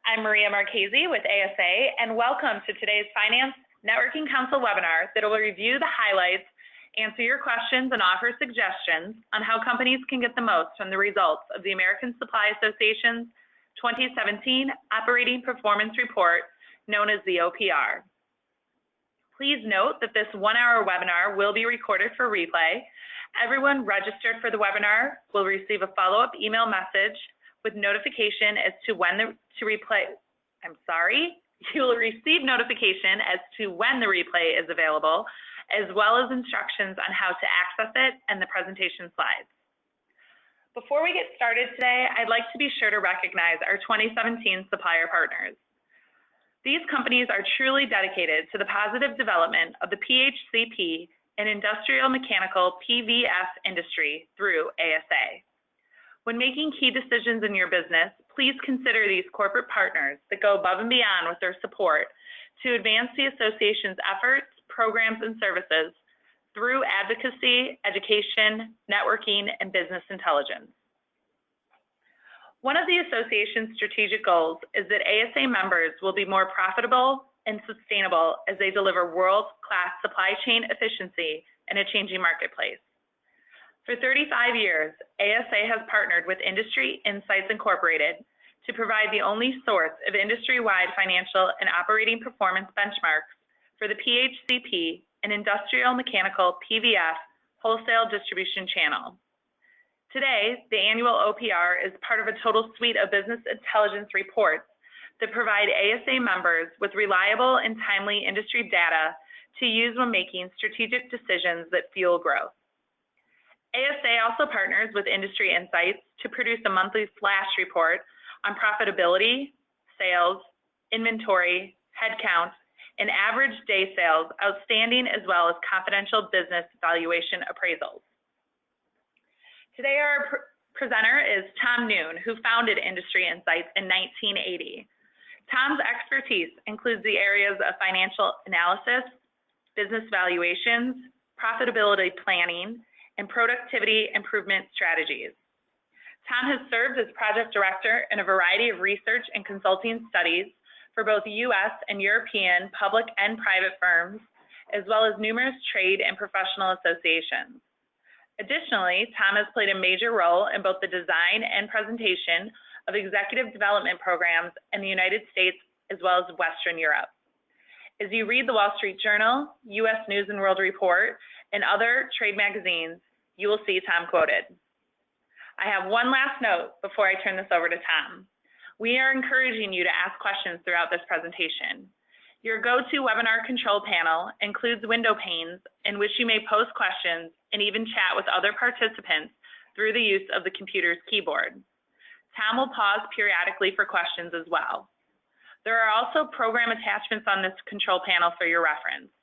I'm Maria Marchese with ASA, and welcome to today's Finance Networking Council webinar that will review the highlights, answer your questions, and offer suggestions on how companies can get the most from the results of the American Supply Association's 2017 Operating Performance Report, known as the OPR. Please note that this one-hour webinar will be recorded for replay. Everyone registered for the webinar will receive a follow-up email message with notification as to when you will receive notification as to when the replay is available, as well as instructions on how to access it and the presentation slides. Before we get started today, I'd like to be sure to recognize our 2017 supplier partners. These companies are truly dedicated to the positive development of the PHCP and industrial mechanical PVF industry through ASA. When making key decisions in your business, please consider these corporate partners that go above and beyond with their support to advance the association's efforts, programs, and services through advocacy, education, networking, and business intelligence. One of the association's strategic goals is that ASA members will be more profitable and sustainable as they deliver world-class supply chain efficiency in a changing marketplace. For 35 years, ASA has partnered with Industry Insights Incorporated to provide the only source of industry-wide financial and operating performance benchmarks for the PHCP and industrial mechanical PVF wholesale distribution channel. Today, the annual OPR is part of a total suite of business intelligence reports that provide ASA members with reliable and timely industry data to use when making strategic decisions that fuel growth. ASA also partners with Industry Insights to produce a monthly flash report on profitability, sales, inventory, headcount, and average day sales outstanding, as well as confidential business valuation appraisals. Today, our presenter is Tom Noon, who founded Industry Insights in 1980. Tom's expertise includes the areas of financial analysis, business valuations, profitability planning, and productivity improvement strategies. Tom has served as project director in a variety of research and consulting studies for both U.S. and European public and private firms, as well as numerous trade and professional associations. Additionally, Tom has played a major role in both the design and presentation of executive development programs in the United States as well as Western Europe. As you read the Wall Street Journal, U.S. News and World Report, and other trade magazines, you will see Tom quoted. I have one last note before I turn this over to Tom. We are encouraging you to ask questions throughout this presentation. Your go-to webinar control panel includes window panes in which you may post questions and even chat with other participants through the use of the computer's keyboard. Tom will pause periodically for questions as well. There are also program attachments on this control panel for your reference.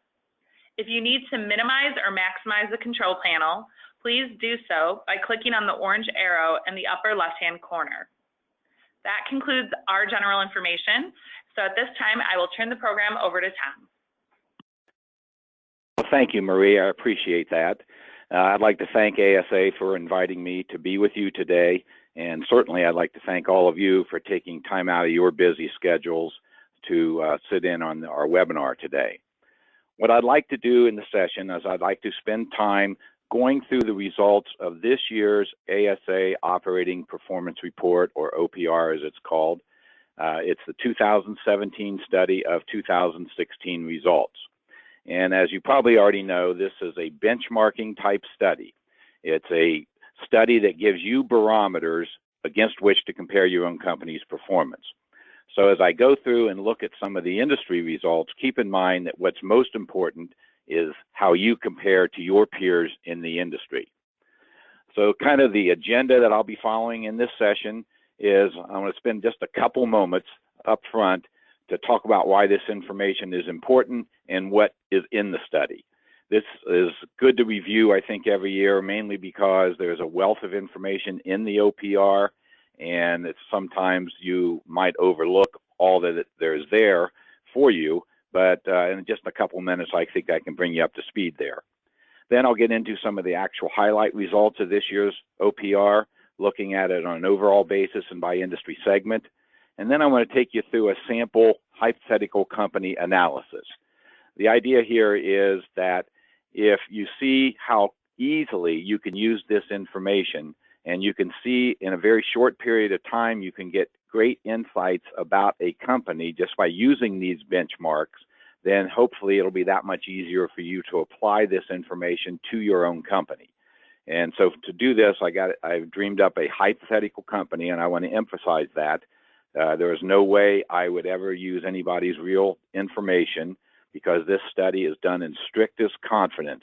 If you need to minimize or maximize the control panel, please do so by clicking on the orange arrow in the upper left-hand corner. That concludes our general information. So at this time, I will turn the program over to Tom. Well, thank you, Maria. I appreciate that. I'd like to thank ASA for inviting me to be with you today. And certainly, I'd like to thank all of you for taking time out of your busy schedules to sit in on our webinar today. What I'd like to do in the session is I'd like to spend time going through the results of this year's ASA Operating Performance Report, or OPR as it's called. It's the 2017 study of 2016 results. And as you probably already know, this is a benchmarking type study. It's a study that gives you barometers against which to compare your own company's performance. So as I go through and look at some of the industry results, keep in mind that what's most important is how you compare to your peers in the industry. So kind of the agenda that I'll be following in this session is I'm going to spend just a couple moments up front to talk about why this information is important and what is in the study. This is good to review, I think, every year, mainly because there's a wealth of information in the OPR, and it's sometimes you might overlook all that there's there for you. But in just a couple minutes, I think I can bring you up to speed there. Then I'll get into some of the actual highlight results of this year's OPR, looking at it on an overall basis and by industry segment. And then I want to take you through a sample hypothetical company analysis. The idea here is that if you see how easily you can use this information, and you can see in a very short period of time, you can get great insights about a company just by using these benchmarks, then hopefully it'll be that much easier for you to apply this information to your own company. And so to do this, I've dreamed up a hypothetical company, and I want to emphasize that. There is no way I would ever use anybody's real information, because this study is done in strictest confidence.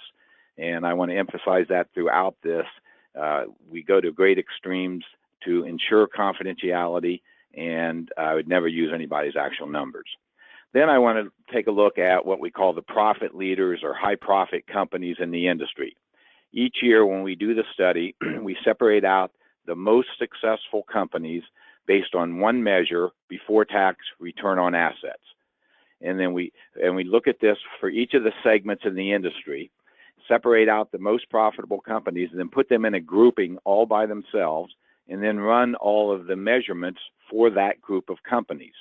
And I want to emphasize that throughout this. We go to great extremes to ensure confidentiality, and I would never use anybody's actual numbers. Then I want to take a look at what we call the profit leaders or high profit companies in the industry. Each year when we do the study, we separate out the most successful companies based on one measure, before tax return on assets. And then we look at this for each of the segments in the industry, separate out the most profitable companies, and then put them in a grouping all by themselves, and then run all of the measurements for that group of companies.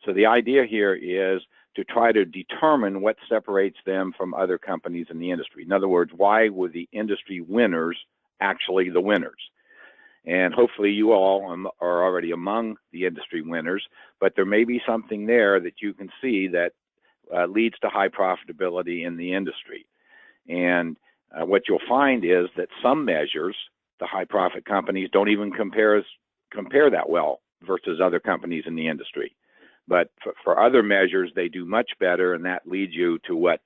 So the idea here is to try to determine what separates them from other companies in the industry. In other words, why were the industry winners actually the winners? And hopefully you all are already among the industry winners, but there may be something there that you can see that leads to high profitability in the industry. And what you'll find is that some measures, the high profit companies, don't even compare that well versus other companies in the industry. But for other measures, they do much better, and that leads you to what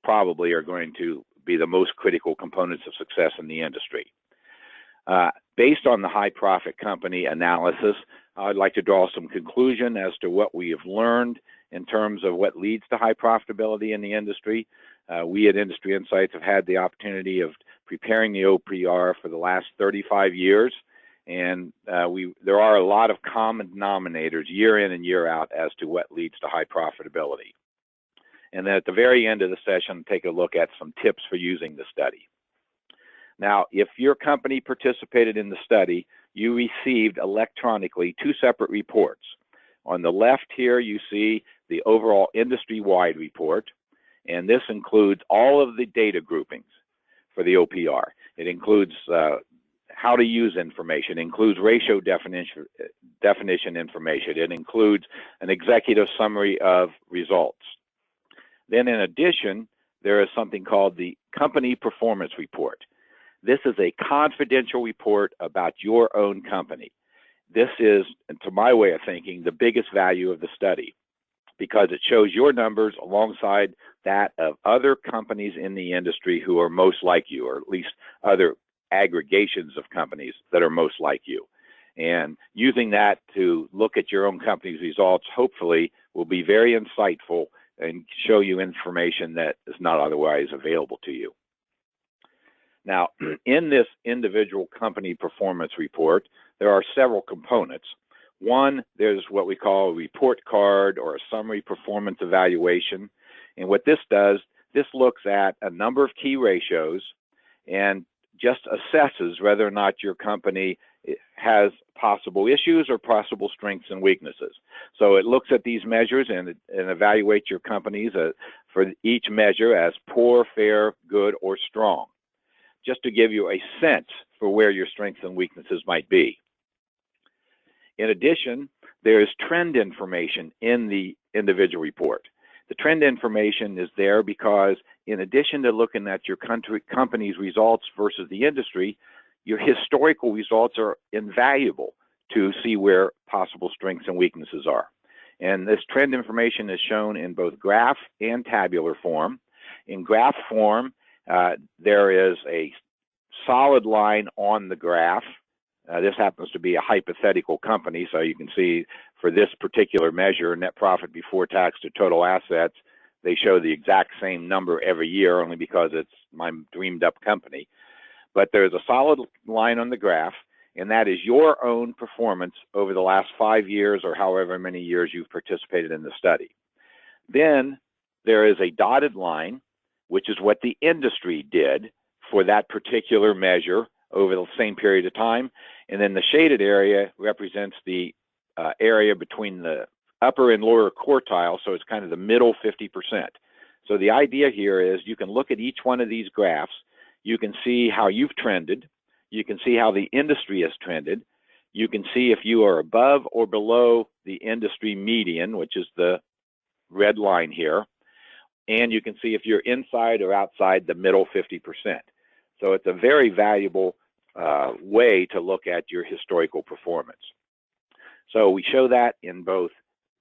probably are going to be the most critical components of success in the industry. Based on the high profit company analysis, I'd like to draw some conclusion as to what we have learned in terms of what leads to high profitability in the industry. We at Industry Insights have had the opportunity of preparing the OPR for the last 35 years, and there are a lot of common denominators year in and year out as to what leads to high profitability. And then at the very end of the session, take a look at some tips for using the study. Now, if your company participated in the study, you received electronically 2 separate reports. On the left here, you see the overall industry-wide report, and this includes all of the data groupings for the OPR. It includes how to use information. It includes ratio definition information. It includes an executive summary of results. Then in addition, there is something called the company performance report. This is a confidential report about your own company. This is, to my way of thinking, the biggest value of the study, because it shows your numbers alongside that of other companies in the industry who are most like you, or at least other aggregations of companies that are most like you. And using that to look at your own company's results, hopefully, will be very insightful and show you information that is not otherwise available to you. Now, in this individual company performance report, there are several components. One, there's what we call a report card or a summary performance evaluation. And what this does, this looks at a number of key ratios and just assesses whether or not your company has possible issues or possible strengths and weaknesses. So it looks at these measures and evaluates your companies for each measure as poor, fair, good, or strong, just to give you a sense for where your strengths and weaknesses might be. In addition, there is trend information in the individual report. The trend information is there because in addition to looking at your company's results versus the industry, your historical results are invaluable to see where possible strengths and weaknesses are. And this trend information is shown in both graph and tabular form. In graph form, there is a solid line on the graph. This happens to be a hypothetical company, so you can see for this particular measure, net profit before tax to total assets, they show the exact same number every year only because it's my dreamed up company. But there's a solid line on the graph, and that is your own performance over the last 5 years or however many years you've participated in the study. Then there is a dotted line, which is what the industry did for that particular measure over the same period of time. And then the shaded area represents the area between the upper and lower quartile, so it's kind of the middle 50%. So the idea here is you can look at each one of these graphs, you can see how you've trended, you can see how the industry has trended, you can see if you are above or below the industry median, which is the red line here, and you can see if you're inside or outside the middle 50%. So it's a very valuable way to look at your historical performance. So we show that in both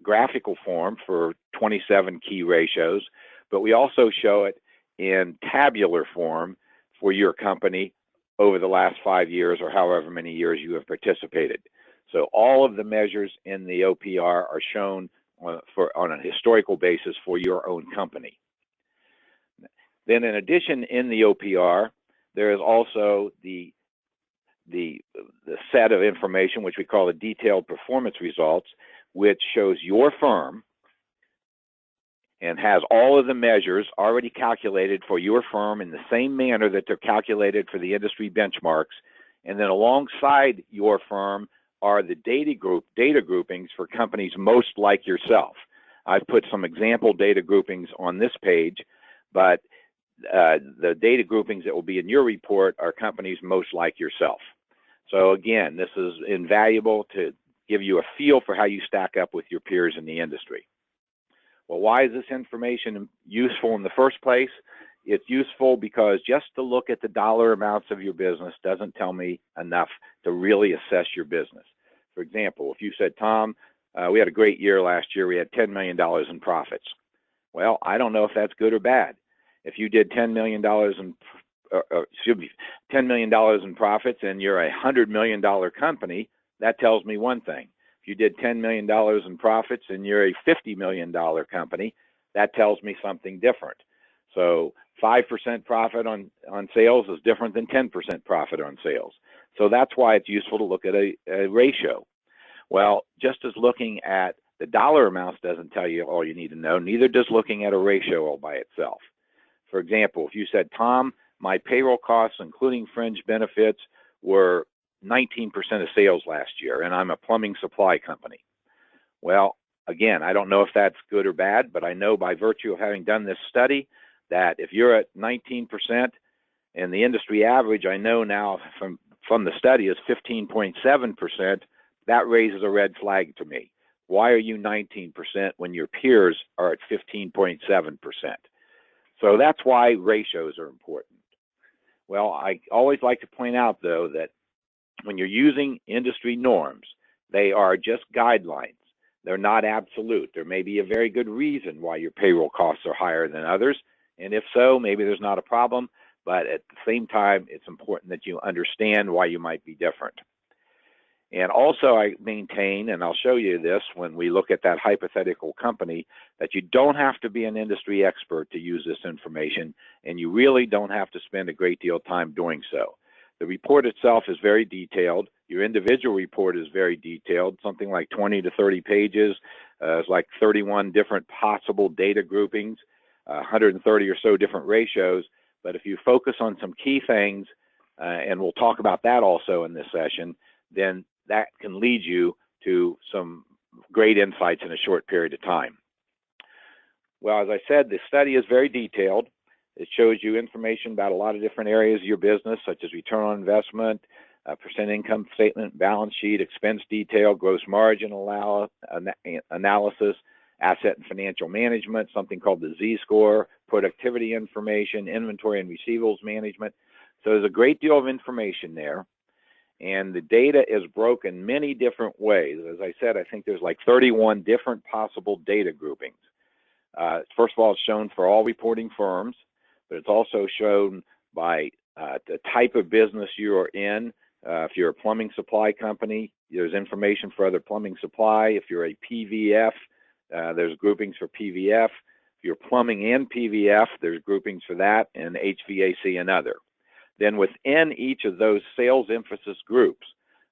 graphical form for 27 key ratios, but we also show it in tabular form for your company over the last 5 years or however many years you have participated. So all of the measures in the OPR are shown on a historical basis for your own company. Then in addition, in the OPR, there is also the set of information which we call the detailed performance results, which shows your firm and has all of the measures already calculated for your firm in the same manner that they're calculated for the industry benchmarks. And then alongside your firm are the data groupings for companies most like yourself. I've put some example data groupings on this page, but the data groupings that will be in your report are companies most like yourself. So again, this is invaluable to give you a feel for how you stack up with your peers in the industry. Well, why is this information useful in the first place? It's useful because just to look at the dollar amounts of your business doesn't tell me enough to really assess your business. For example, if you said, Tom, we had a great year last year, we had $10 million in profits. Well, I don't know if that's good or bad. If you did $10 million in profits and you're a $100 million company, that tells me one thing. If you did $10 million in profits and you're a $50 million company, that tells me something different. So 5% profit on sales is different than 10% profit on sales. So that's why it's useful to look at a ratio. Well, just as looking at the dollar amounts doesn't tell you all you need to know, neither does looking at a ratio all by itself. For example, if you said, Tom, my payroll costs, including fringe benefits, were 19% of sales last year, and I'm a plumbing supply company. Well, again, I don't know if that's good or bad, but I know by virtue of having done this study that if you're at 19% and the industry average, I know now from the study is 15.7%, that raises a red flag to me. Why are you 19% when your peers are at 15.7%? So that's why ratios are important. Well, I always like to point out, though, that when you're using industry norms, they are just guidelines. They're not absolute. There may be a very good reason why your payroll costs are higher than others, and if so, maybe there's not a problem, but at the same time, it's important that you understand why you might be different. And also I maintain, and I'll show you this when we look at that hypothetical company, that you don't have to be an industry expert to use this information, and you really don't have to spend a great deal of time doing so. The report itself is very detailed. Your individual report is very detailed, something like 20 to 30 pages. It's like 31 different possible data groupings, 130 or so different ratios. But if you focus on some key things, and we'll talk about that also in this session, then that can lead you to some great insights in a short period of time. Well, as I said, the study is very detailed. It shows you information about a lot of different areas of your business, such as return on investment, percent income statement, balance sheet, expense detail, gross margin analysis, asset and financial management, something called the Z-score, productivity information, inventory and receivables management. So there's a great deal of information there. And the data is broken many different ways. As I said, I think there's like 31 different possible data groupings. First of all, it's shown for all reporting firms, but it's also shown by the type of business you are in. If you're a plumbing supply company, there's information for other plumbing supply. If you're a PVF, there's groupings for PVF. If you're plumbing and PVF, there's groupings for that, and HVAC and other. Then within each of those sales emphasis groups,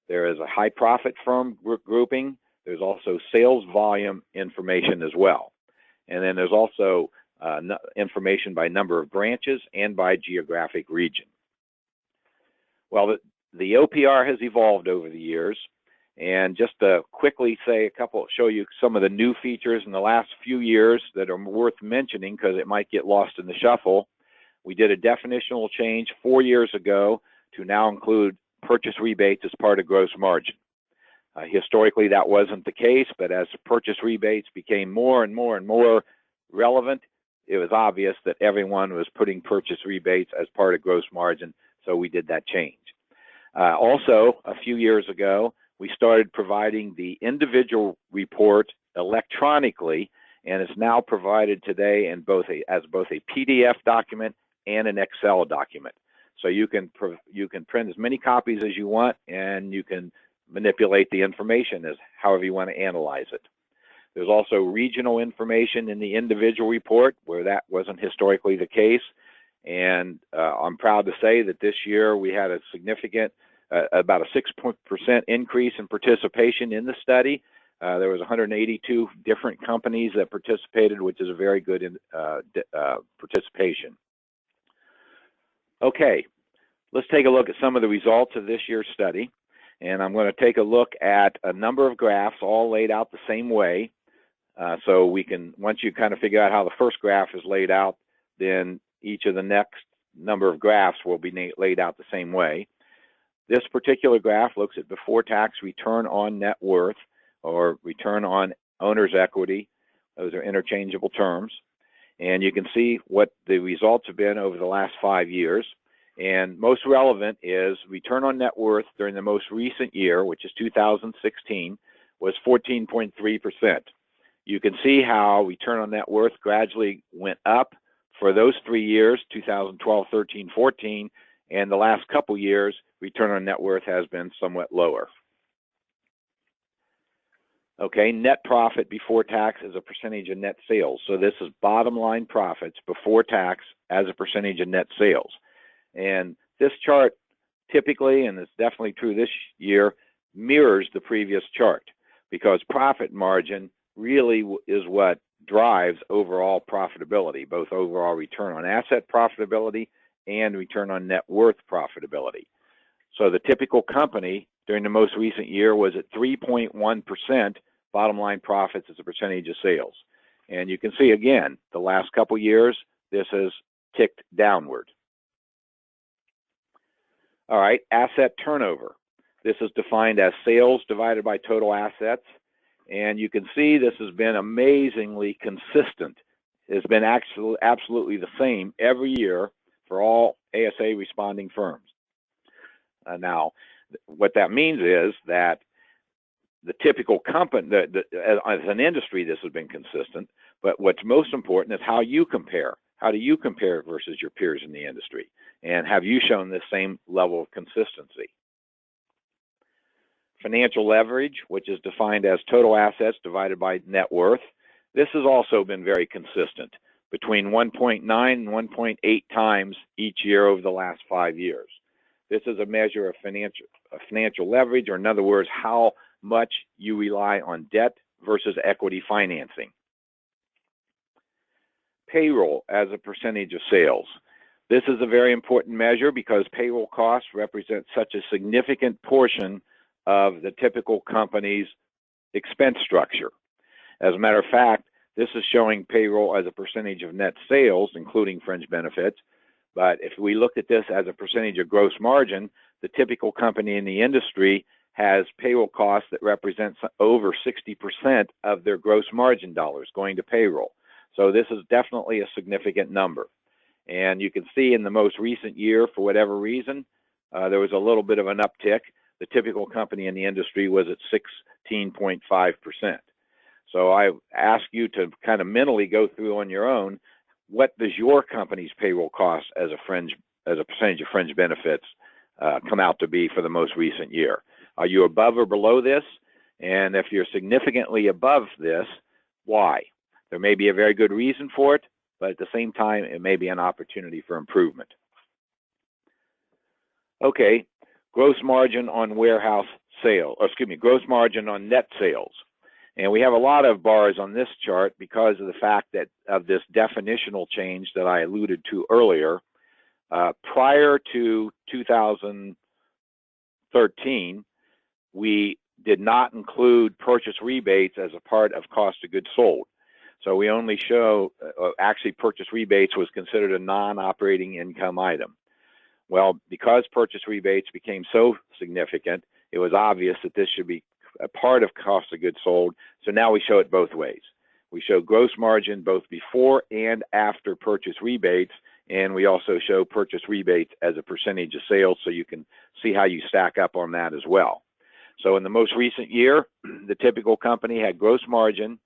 there is a high profit firm grouping. There's also sales volume information as well. And then there's also information by number of branches and by geographic region. Well, the OPR has evolved over the years, And just to quickly show you some of the new features in the last few years that are worth mentioning because it might get lost in the shuffle. We did a definitional change 4 years ago to now include purchase rebates as part of gross margin. Historically, that wasn't the case, but as purchase rebates became more and more and more relevant, it was obvious that everyone was putting purchase rebates as part of gross margin, so we did that change. Also, a few years ago, we started providing the individual report electronically, and it's now provided today in as both a PDF document and an Excel document. So you can print as many copies as you want, and you can manipulate the information as however you want to analyze it. There's also regional information in the individual report where that wasn't historically the case. And I'm proud to say that this year we had a significant, about a 6% increase in participation in the study. There was 182 different companies that participated, which is a very good participation. Okay, let's take a look at some of the results of this year's study. And I'm going to take a look at a number of graphs all laid out the same way. So we can, once you kind of figure out how the first graph is laid out, then each of the next number of graphs will be laid out the same way. This particular graph looks at before tax return on net worth or return on owner's equity. Those are interchangeable terms. And you can see what the results have been over the last 5 years. And most relevant is return on net worth during the most recent year, which is 2016, was 14.3%. You can see how return on net worth gradually went up for those 3 years, 2012, 13, 14, and the last couple years, return on net worth has been somewhat lower. Okay, net profit before tax is a percentage of net sales. So this is bottom line profits before tax as a percentage of net sales. And this chart typically, and it's definitely true this year, mirrors the previous chart because profit margin really is what drives overall profitability, both overall return on asset profitability and return on net worth profitability. So the typical company during the most recent year was at 3.1% bottom line profits as a percentage of sales. And you can see again, the last couple years, this has ticked downward. All right, asset turnover. This is defined as sales divided by total assets. And you can see this has been amazingly consistent. It's been actually absolutely the same every year for all ASA responding firms. Now, what that means is that the typical company, as an industry, this has been consistent, but what's most important is how you compare. How do you compare versus your peers in the industry? And have you shown this same level of consistency? Financial leverage, which is defined as total assets divided by net worth. This has also been very consistent, between 1.9 and 1.8 times each year over the last 5 years. This is a measure of financial leverage, or in other words, how much you rely on debt versus equity financing. Payroll as a percentage of sales. This is a very important measure because payroll costs represent such a significant portion of the typical company's expense structure. As a matter of fact, this is showing payroll as a percentage of net sales, including fringe benefits. But if we look at this as a percentage of gross margin, the typical company in the industry has payroll costs that represent over 60% of their gross margin dollars going to payroll. So this is definitely a significant number. And you can see in the most recent year, for whatever reason, there was a little bit of an uptick. The typical company in the industry was at 16.5%. So I ask you to kind of mentally go through on your own, what does your company's payroll cost as a percentage of fringe benefits come out to be for the most recent year? Are you above or below this? And if you're significantly above this, why? There may be a very good reason for it, but at the same time, it may be an opportunity for improvement. Okay, gross margin on warehouse sale, or excuse me, gross margin on net sales. And we have a lot of bars on this chart because of the fact that of this definitional change that I alluded to earlier. Prior to 2013, we did not include purchase rebates as a part of cost of goods sold. So we only show, actually purchase rebates was considered a non-operating income item. Well, because purchase rebates became so significant, it was obvious that this should be a part of cost of goods sold. So now we show it both ways. We show gross margin both before and after purchase rebates, and we also show purchase rebates as a percentage of sales, so you can see how you stack up on that as well. So in the most recent year, the typical company had gross margin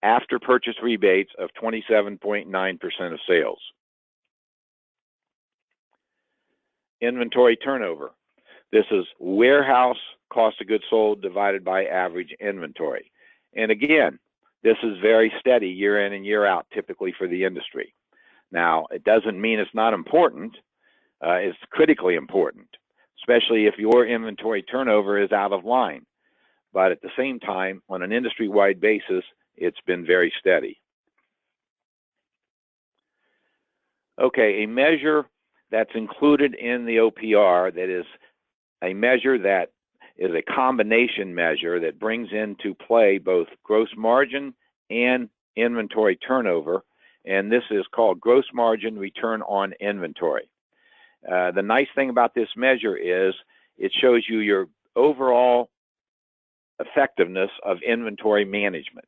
after purchase rebates of 27.9% of sales. Inventory turnover. This is warehouse cost of goods sold divided by average inventory. And again, this is very steady year in and year out, typically for the industry. Now, it doesn't mean it's not important. It's critically important, especially if your inventory turnover is out of line. But at the same time, on an industry-wide basis, it's been very steady. Okay, a measure that's included in the OPR that is a measure that is a combination measure that brings into play both gross margin and inventory turnover, and this is called gross margin return on inventory. The nice thing about this measure is it shows you your overall effectiveness of inventory management.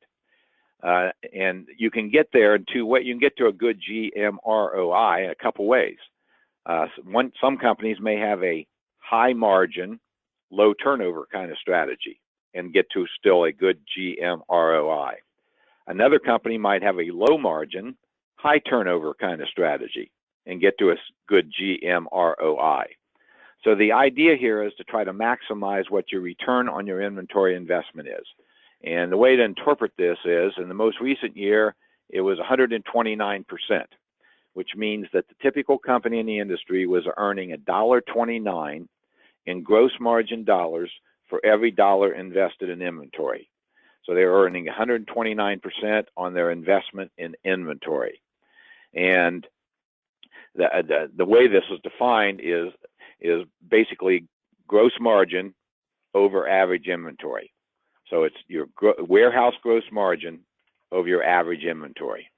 And you can get there in two ways. You can get to a good GMROI in a couple ways. Some companies may have a high margin, low turnover kind of strategy and get to still a good GMROI. Another company might have a low margin, high turnover kind of strategy and get to a good GMROI. So the idea here is to try to maximize what your return on your inventory investment is. And the way to interpret this is, in the most recent year, it was 129%, which means that the typical company in the industry was earning $1.29 in gross margin dollars for every dollar invested in inventory. So they're earning 129% on their investment in inventory. And the way this is defined is basically gross margin over average inventory. So it's your warehouse gross margin over your average inventory.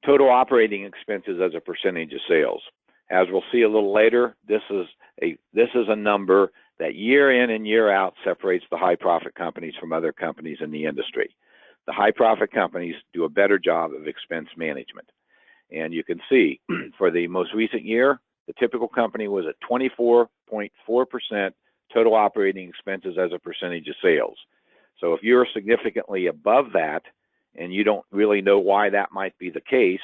Total operating expenses as a percentage of sales. As we'll see a little later, this is a number that year in and year out separates the high profit companies from other companies in the industry. The high profit companies do a better job of expense management. And you can see for the most recent year, the typical company was at 24.4% total operating expenses as a percentage of sales. So if you're significantly above that and you don't really know why that might be the case,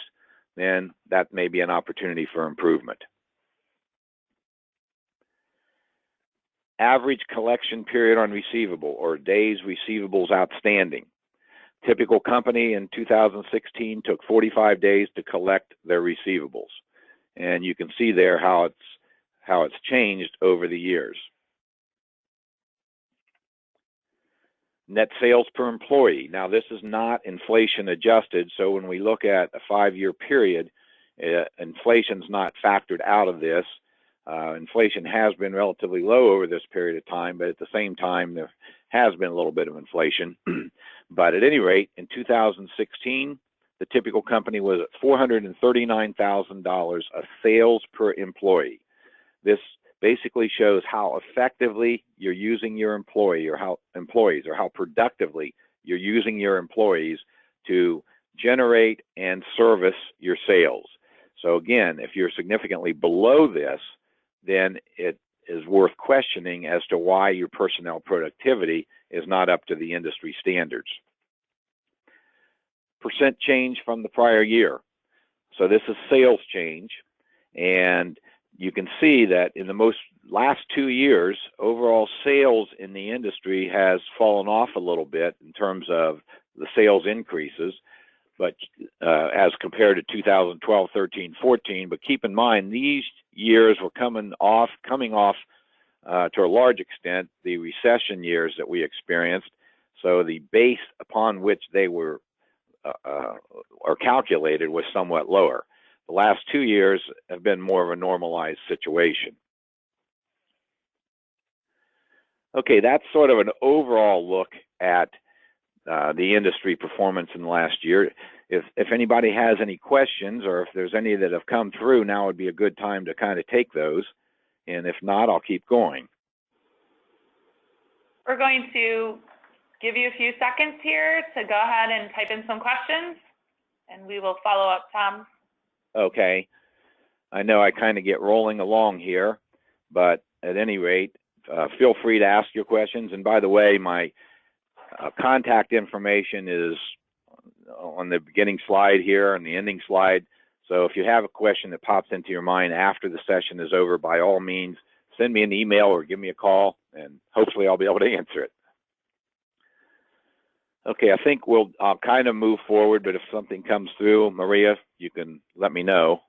then that may be an opportunity for improvement. Average collection period on receivable, or days receivables outstanding. Typical company in 2016 took 45 days to collect their receivables. And you can see there how it's changed over the years. Net sales per employee. Now, this is not inflation adjusted, so when we look at a 5-year period, inflation's not factored out of this. Inflation has been relatively low over this period of time, but at the same time, there has been a little bit of inflation. But at any rate, in 2016, the typical company was at $439,000 of sales per employee. This basically shows how effectively you're using your employees, or how productively you're using your employees to generate and service your sales. So again, if you're significantly below this, then it is worth questioning as to why your personnel productivity is not up to the industry standards. Percent change from the prior year. So this is sales change, and you can see that in the last 2 years, overall sales in the industry has fallen off a little bit in terms of the sales increases, but as compared to 2012, 13, 14. But keep in mind, these years were coming off to a large extent the recession years that we experienced. So the base upon which they were or calculated was somewhat lower. The last 2 years have been more of a normalized situation. Okay, that's sort of an overall look at the industry performance in the last year. If anybody has any questions, or if there's any that have come through, now would be a good time to kind of take those. And if not, I'll keep going. We're going to give you a few seconds here to go ahead and type in some questions, and we will follow up, Tom. Okay. I know I kind of get rolling along here, but at any rate, feel free to ask your questions. And by the way, my contact information is on the beginning slide here and the ending slide. So if you have a question that pops into your mind after the session is over, by all means, send me an email or give me a call, and hopefully I'll be able to answer it. Okay, I think I'll kind of move forward, but if something comes through, Maria, you can let me know.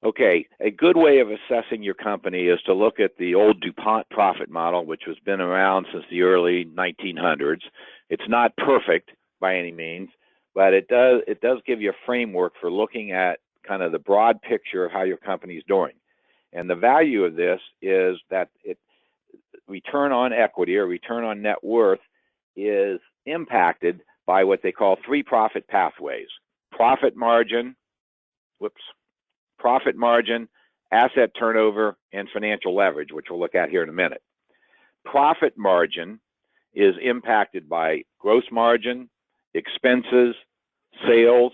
Okay, a good way of assessing your company is to look at the old DuPont profit model, which has been around since the early 1900s. It's not perfect by any means, but it does give you a framework for looking at kind of the broad picture of how your company is doing. And the value of this is that return on equity or return on net worth is impacted by what they call three profit pathways: profit margin, asset turnover, and financial leverage, which we'll look at here in a minute. Profit margin is impacted by gross margin, expenses, sales.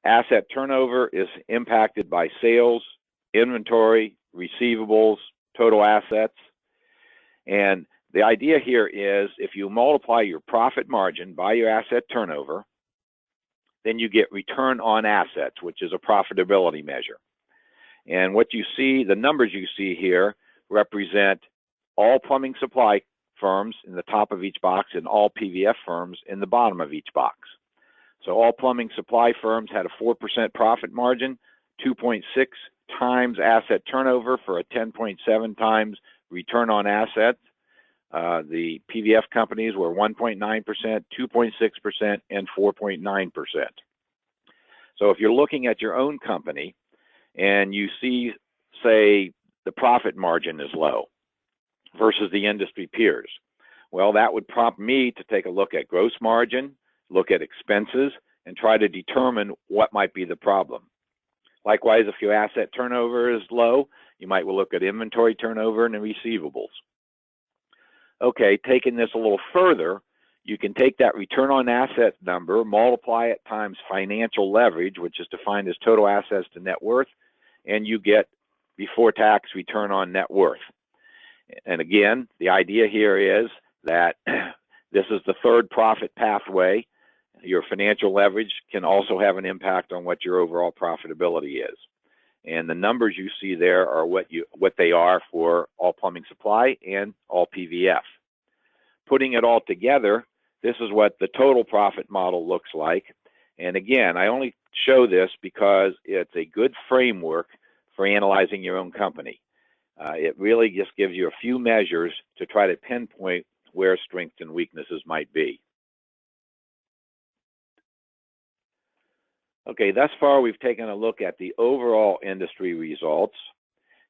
Asset turnover is impacted by sales, inventory, receivables, total assets. And the idea here is if you multiply your profit margin by your asset turnover, then you get return on assets, which is a profitability measure. And what you see, the numbers you see here represent all plumbing supply firms in the top of each box and all PVF firms in the bottom of each box. So all plumbing supply firms had a 4% profit margin, 2.6 times asset turnover for a 10.7 times return on assets. The PVF companies were 1.9%, 2.6%, and 4.9%. So if you're looking at your own company and you see, say, the profit margin is low versus the industry peers, well, that would prompt me to take a look at gross margin, look at expenses, and try to determine what might be the problem. Likewise, if your asset turnover is low, you might look at inventory turnover and receivables. Okay, taking this a little further, you can take that return on asset number, multiply it times financial leverage, which is defined as total assets to net worth, and you get before tax return on net worth. And again, the idea here is that this is the third profit pathway. Your financial leverage can also have an impact on what your overall profitability is. And the numbers you see there are what they are for all plumbing supply and all PVF. Putting it all together, this is what the total profit model looks like. And again, I only show this because it's a good framework for analyzing your own company. It really just gives you a few measures to try to pinpoint where strengths and weaknesses might be. Okay, thus far we've taken a look at the overall industry results,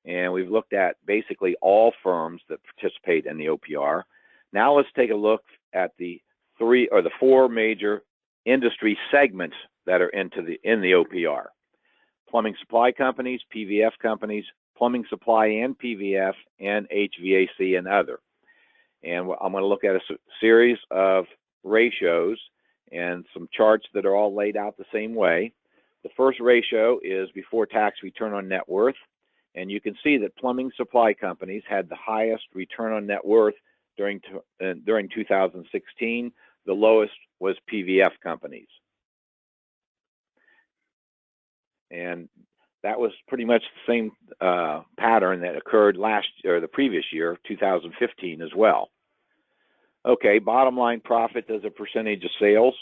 and we've looked at basically all firms that participate in the OPR. Now let's take a look at the four major industry segments that are in the OPR. Plumbing supply companies, PVF companies, plumbing supply and PVF, and HVAC and other. And I'm going to look at a series of ratios and some charts that are all laid out the same way. The first ratio is before tax return on net worth, and you can see that plumbing supply companies had the highest return on net worth during 2016. The lowest was PVF companies. And that was pretty much the same pattern that occurred the previous year, 2015 as well. Okay, bottom line profit as a percentage of sales.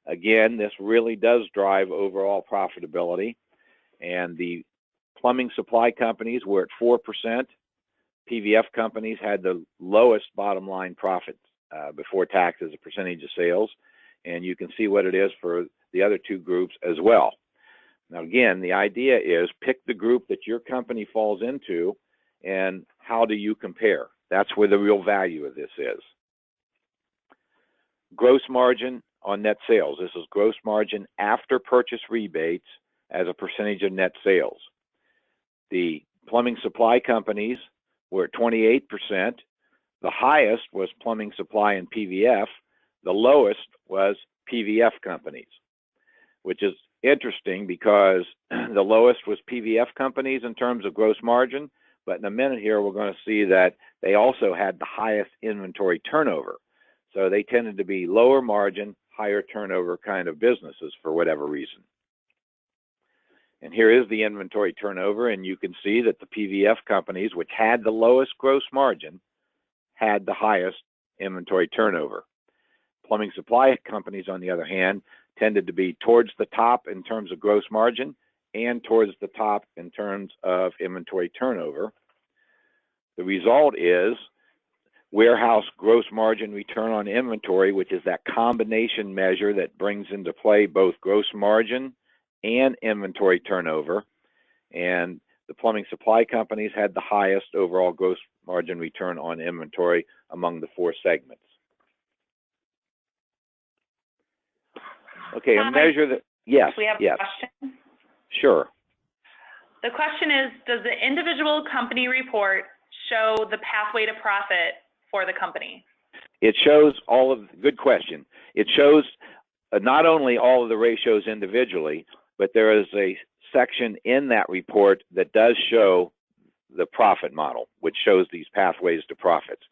Again, this really does drive overall profitability. And the plumbing supply companies were at 4%. PVF companies had the lowest bottom line profit before tax as a percentage of sales. And you can see what it is for the other two groups as well. Now, again, the idea is pick the group that your company falls into and how do you compare? That's where the real value of this is. Gross margin on net sales. This is gross margin after purchase rebates as a percentage of net sales. The plumbing supply companies were at 28%. The highest was plumbing supply and PVF. The lowest was PVF companies, which is interesting because the lowest was PVF companies in terms of gross margin, but in a minute here we're going to see that they also had the highest inventory turnover. So they tended to be lower margin, higher turnover kind of businesses for whatever reason. And here is the inventory turnover, and you can see that the PVF companies, which had the lowest gross margin, had the highest inventory turnover. Plumbing supply companies, on the other hand, tended to be towards the top in terms of gross margin and towards the top in terms of inventory turnover. The result is warehouse gross margin return on inventory, which is that combination measure that brings into play both gross margin and inventory turnover. And the plumbing supply companies had the highest overall gross margin return on inventory among the four segments. Okay, a measure that, yes, we have yes. a question. Sure. The question is, does the individual company report show the pathway to profit for the company? It shows all of, good question. It shows not only all of the ratios individually, but there is a section in that report that does show the profit model, which shows these pathways to profits.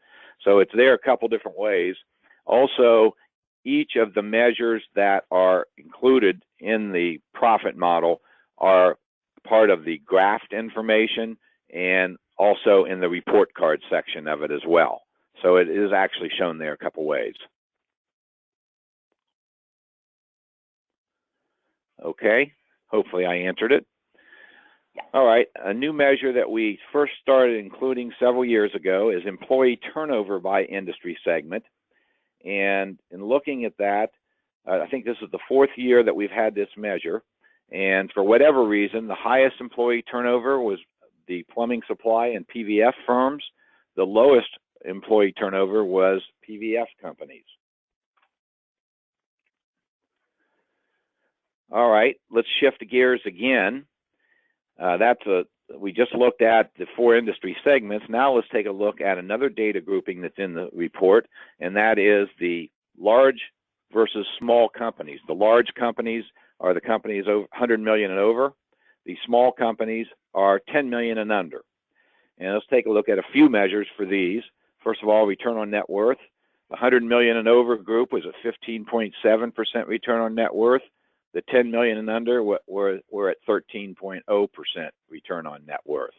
So it's there a couple different ways. Also, each of the measures that are included in the profit model are part of the graphed information and also in the report card section of it as well. So it is actually shown there a couple ways. Okay, hopefully I answered it. All right, a new measure that we first started including several years ago is employee turnover by industry segment. And in looking at that, I think this is the fourth year that we've had this measure. And for whatever reason, the highest employee turnover was the plumbing supply and PVF firms. The lowest employee turnover was PVF companies. All right, let's shift gears again. We just looked at the four industry segments. Now let's take a look at another data grouping that's in the report, and that is the large versus small companies. The large companies are the companies over 100 million and over. The small companies are 10 million and under. And let's take a look at a few measures for these. First of all, return on net worth. The 100 million and over group was a 15.7% return on net worth. The 10 million and under were at 13.0% return on net worth.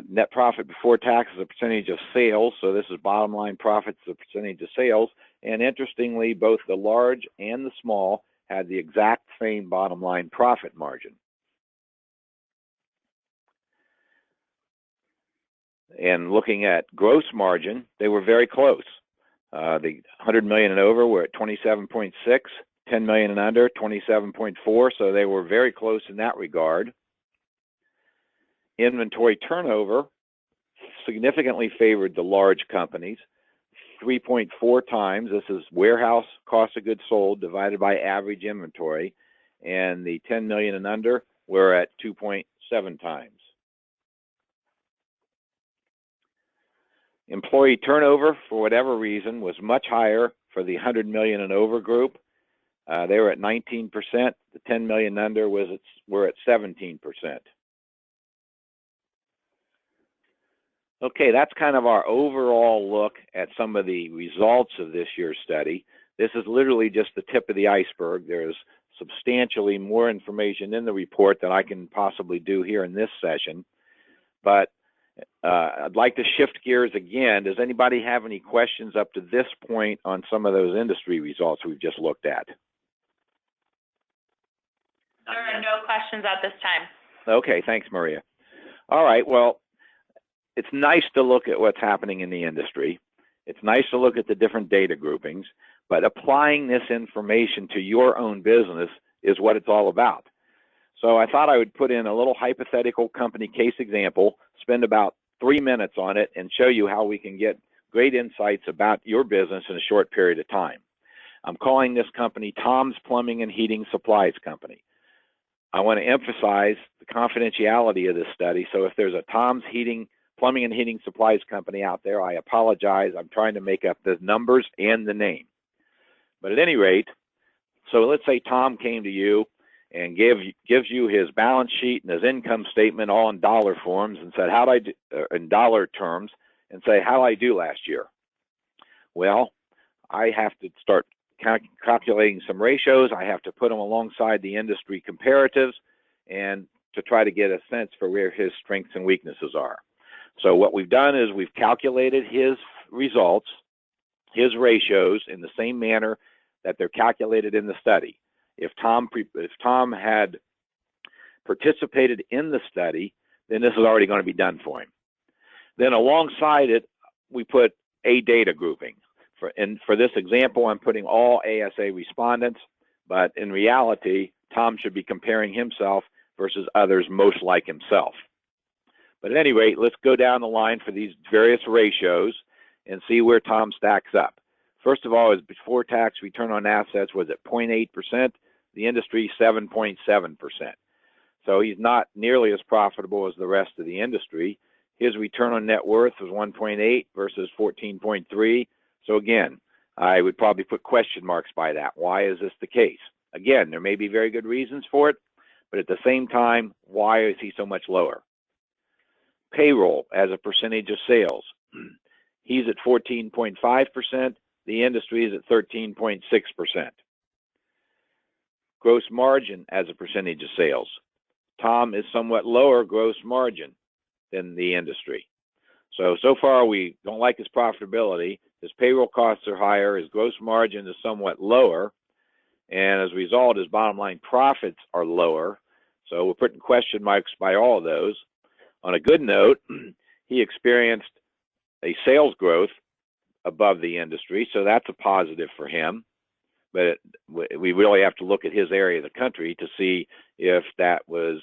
Net profit before tax is a percentage of sales, so this is bottom line profits as a percentage of sales. And interestingly, both the large and the small had the exact same bottom line profit margin. And looking at gross margin, they were very close. The 100 million and over were at 27.6, 10 million and under 27.4, so they were very close in that regard. Inventory turnover significantly favored the large companies, 3.4 times. This is warehouse cost of goods sold divided by average inventory, and the 10 million and under were at 2.7 times. Employee turnover, for whatever reason, was much higher for the 100 million and over group. They were at 19%. The 10 million and under were at 17%. Okay, that's kind of our overall look at some of the results of this year's study. This is literally just the tip of the iceberg. There's substantially more information in the report than I can possibly do here in this session. But I'd like to shift gears again. Does anybody have any questions up to this point on some of those industry results we've just looked at? There are no questions at this time. Okay, thanks, Maria. All right, well, it's nice to look at what's happening in the industry. It's nice to look at the different data groupings, but applying this information to your own business is what it's all about. So I thought I would put in a little hypothetical company case example, spend about 3 minutes on it, and show you how we can get great insights about your business in a short period of time. I'm calling this company Tom's Plumbing and Heating Supplies Company. I want to emphasize the confidentiality of this study, so if there's a Tom's Plumbing and Heating Supplies Company out there, I apologize. I'm trying to make up the numbers and the name. But at any rate, so let's say Tom came to you and gives you his balance sheet and his income statement all in dollar forms and said, how'd I do, in dollar terms, and say, how'd I do last year? Well, I have to start calculating some ratios. I have to put them alongside the industry comparatives and to try to get a sense for where his strengths and weaknesses are. So what we've done is we've calculated his results, his ratios in the same manner that they're calculated in the study. If Tom had participated in the study, then this is already going to be done for him. Then alongside it, we put a data grouping. For this example, I'm putting all ASA respondents, but in reality, Tom should be comparing himself versus others most like himself. But at any rate, let's go down the line for these various ratios and see where Tom stacks up. First of all, his before tax return on assets was at 0.8%, the industry 7.7%. So he's not nearly as profitable as the rest of the industry. His return on net worth was 1.8 versus 14.3. So again, I would probably put question marks by that. Why is this the case? Again, there may be very good reasons for it, but at the same time, why is he so much lower? Payroll as a percentage of sales. He's at 14.5%. The industry is at 13.6%. Gross margin as a percentage of sales. Tom is somewhat lower gross margin than the industry. So far we don't like his profitability. His payroll costs are higher. His gross margin is somewhat lower. And as a result, his bottom line profits are lower. So we're putting question marks by all of those. On a good note, he experienced a sales growth above the industry, so that's a positive for him. But we really have to look at his area of the country to see if that was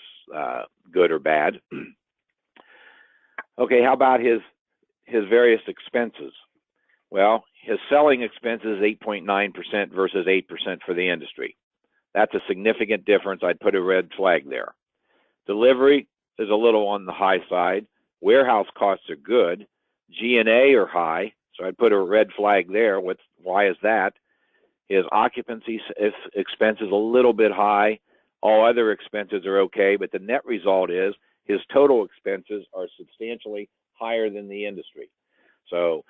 good or bad. Okay, how about his various expenses? Well, his selling expenses 8.9% versus 8% for the industry. That's a significant difference. I'd put a red flag there. Delivery is a little on the high side. Warehouse costs are good. G&A are high, so I'd put a red flag there. Why is that? His occupancy expense is a little bit high. All other expenses are okay, but the net result is his total expenses are substantially higher than the industry. So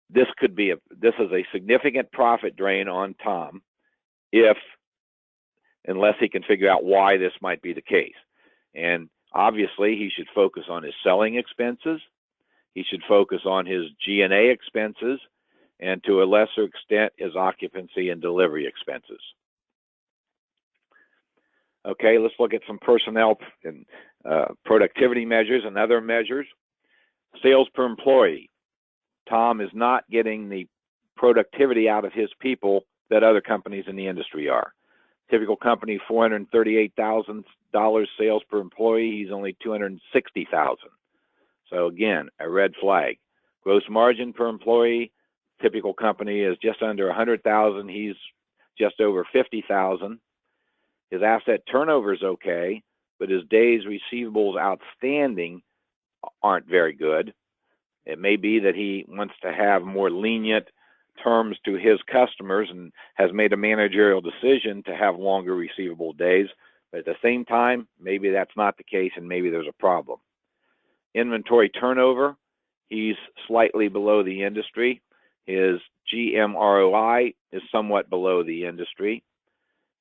this is a significant profit drain on Tom unless he can figure out why this might be the case. And obviously he should focus on his selling expenses. He should focus on his G&A expenses, and to a lesser extent, his occupancy and delivery expenses. Okay, let's look at some personnel and productivity measures and other measures. Sales per employee. Tom is not getting the productivity out of his people that other companies in the industry are. Typical company, $438,000 sales per employee. He's only $260,000. So again, a red flag. Gross margin per employee. Typical company is just under $100,000. He's just over $50,000. His asset turnover is okay, but his days receivables outstanding aren't very good. It may be that he wants to have more lenient terms to his customers and has made a managerial decision to have longer receivable days. But at the same time, maybe that's not the case and maybe there's a problem. Inventory turnover, he's slightly below the industry. His GMROI is somewhat below the industry.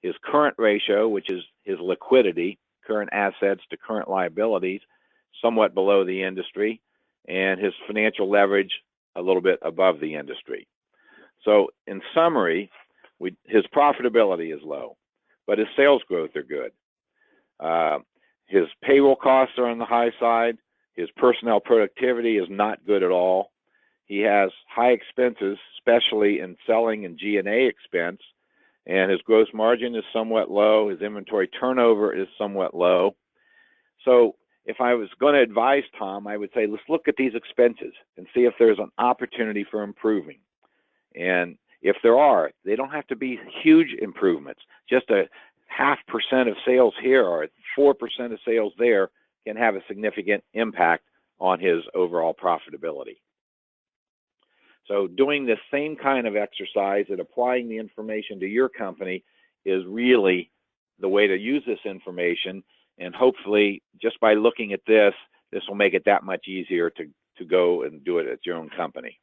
His current ratio, which is his liquidity, current assets to current liabilities, somewhat below the industry. And his financial leverage a little bit above the industry. So in summary, his profitability is low, but his sales growth are good. His payroll costs are on the high side. His personnel productivity is not good at all. He has high expenses, especially in selling and G&A expense, and his gross margin is somewhat low. His inventory turnover is somewhat low. So if I was going to advise Tom, I would say, let's look at these expenses and see if there's an opportunity for improving. And if there are, they don't have to be huge improvements. Just a 0.5% of sales here or 4% of sales there can have a significant impact on his overall profitability. So doing the same kind of exercise and applying the information to your company is really the way to use this information. And hopefully, just by looking at this, this will make it that much easier to go and do it at your own company.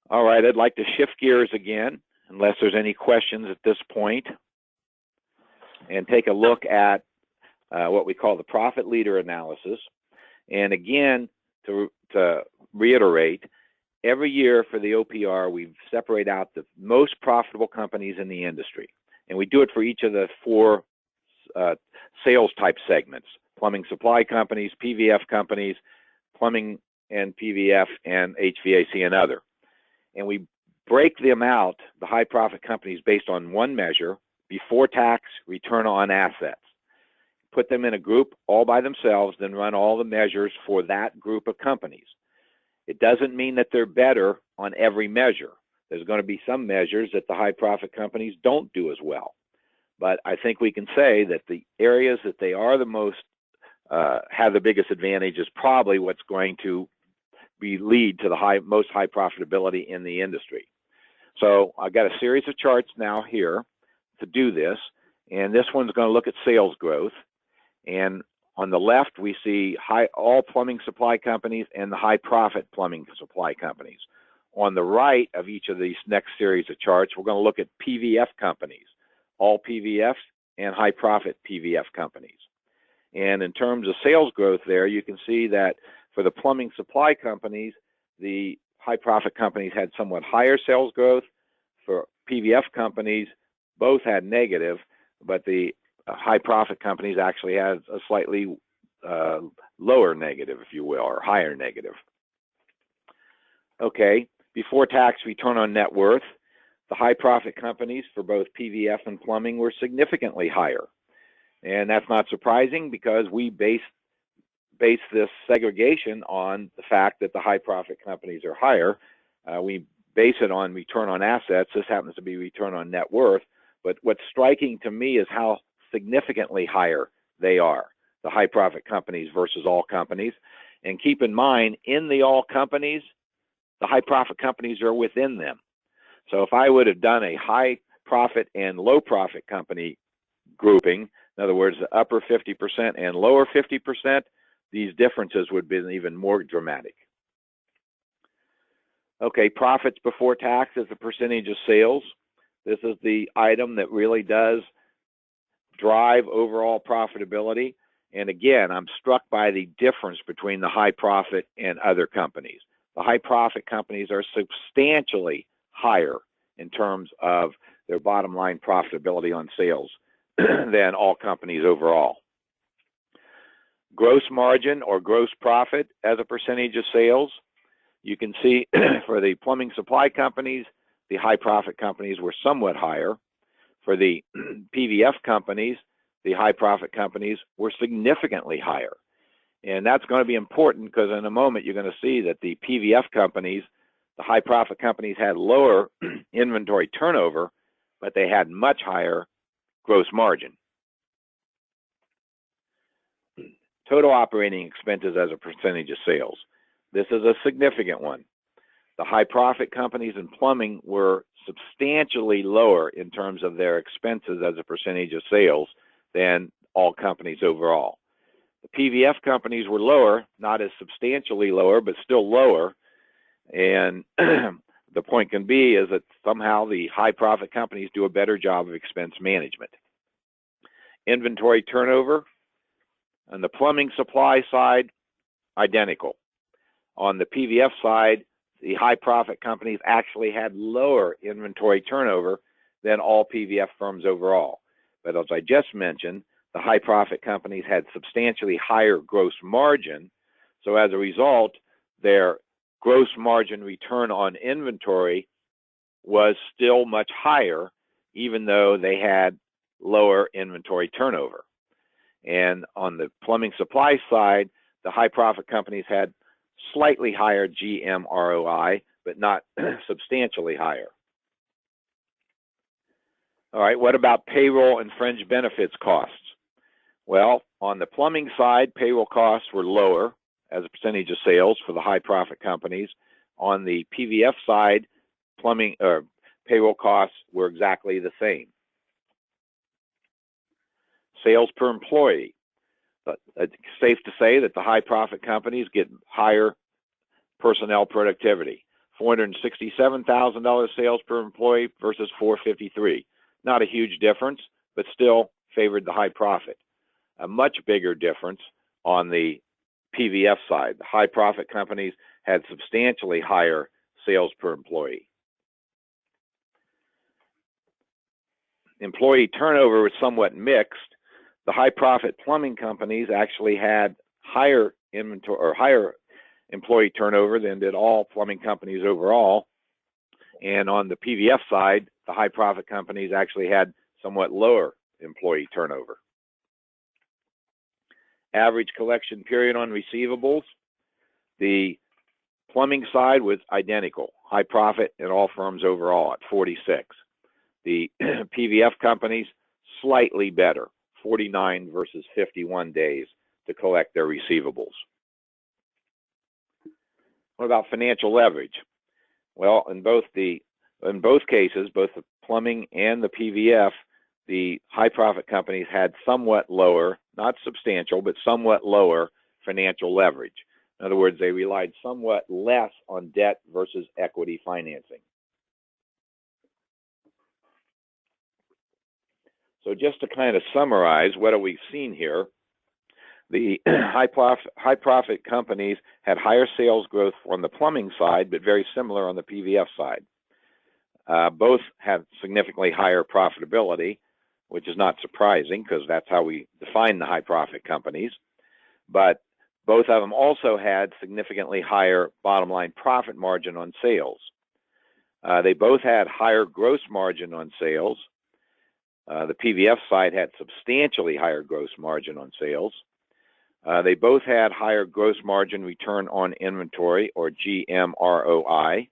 All right, I'd like to shift gears again, unless there's any questions at this point, and take a look at what we call the profit leader analysis. And again, to reiterate, every year for the OPR, we separate out the most profitable companies in the industry. And we do it for each of the 4 sales type segments: plumbing supply companies, PVF companies, plumbing and PVF, and HVAC and other. And we break them out, the high profit companies, based on one measure: before tax return on assets. Put them in a group all by themselves, then run all the measures for that group of companies. It doesn't mean that they're better on every measure. There's going to be some measures that the high profit companies don't do as well. But I think we can say that the areas that they are the most, have the biggest advantage is probably what's going to lead to the most high profitability in the industry. So I've got a series of charts now here to do this, and this one's going to look at sales growth. And on the left, we see all plumbing supply companies and the high profit plumbing supply companies. On the right of each of these next series of charts, we're going to look at PVF companies, all PVFs and high profit PVF companies. And in terms of sales growth there, you can see that for the plumbing supply companies, the high profit companies had somewhat higher sales growth. For PVF companies, both had negative, but the high profit companies actually had a slightly lower negative, if you will, or higher negative. Okay, before tax return on net worth, the high profit companies for both PVF and plumbing were significantly higher. And that's not surprising, because we base this segregation on the fact that the high profit companies are higher. We base it on return on assets. This happens to be return on net worth. But what's striking to me is how significantly higher they are, the high profit companies versus all companies. And keep in mind, in the all companies, the high profit companies are within them. So if I would have done a high profit and low profit company grouping, in other words, the upper 50% and lower 50%, these differences would be even more dramatic. Okay, profits before tax as a percentage of sales. This is the item that really does drive overall profitability. And again, I'm struck by the difference between the high profit and other companies. The high profit companies are substantially higher in terms of their bottom line profitability on sales than all companies overall. Gross margin or gross profit as a percentage of sales. You can see for the plumbing supply companies, the high profit companies were somewhat higher. For the PVF companies, the high profit companies were significantly higher. And that's going to be important, because in a moment you're going to see that the PVF companies, the high profit companies, had lower inventory turnover, but they had much higher gross margin. Total operating expenses as a percentage of sales. This is a significant one. The high profit companies in plumbing were substantially lower in terms of their expenses as a percentage of sales than all companies overall. The PVF companies were lower, not as substantially lower, but still lower. And the point can be is that somehow the high profit companies do a better job of expense management. Inventory turnover on the plumbing supply side, identical. On the PVF side, the high profit companies actually had lower inventory turnover than all PVF firms overall. But as I just mentioned, the high profit companies had substantially higher gross margin. So as a result, their gross margin return on inventory was still much higher, even though they had lower inventory turnover. And on the plumbing supply side, the high profit companies had slightly higher GM ROI, but not substantially higher. All right, what about payroll and fringe benefits costs? Well, on the plumbing side, payroll costs were lower as a percentage of sales for the high profit companies. On the PVF side, plumbing or payroll costs were exactly the same. Sales per employee. But it's safe to say that the high profit companies get higher personnel productivity. $467,000 sales per employee versus $453,000. Not a huge difference, but still favored the high profit. A much bigger difference on the PVF side. The high profit companies had substantially higher sales per employee. Employee turnover was somewhat mixed. The high profit plumbing companies actually had higher inventory or higher employee turnover than did all plumbing companies overall. And on the PVF side, the high profit companies actually had somewhat lower employee turnover. Average collection period on receivables. The plumbing side was identical, high profit in all firms overall at 46. The PVF companies slightly better, 49 versus 51 days to collect their receivables. What about financial leverage? Well, in both cases, both the plumbing and the PVF, the high profit companies had somewhat lower, not substantial, but somewhat lower financial leverage. In other words, they relied somewhat less on debt versus equity financing. So just to kind of summarize, what have we seen here? The high profit companies had higher sales growth on the plumbing side, but very similar on the PVF side. Both have significantly higher profitability, which is not surprising because that's how we define the high profit companies. But both of them also had significantly higher bottom line profit margin on sales. They both had higher gross margin on sales. The PVF side had substantially higher gross margin on sales. They both had higher gross margin return on inventory, or GMROI.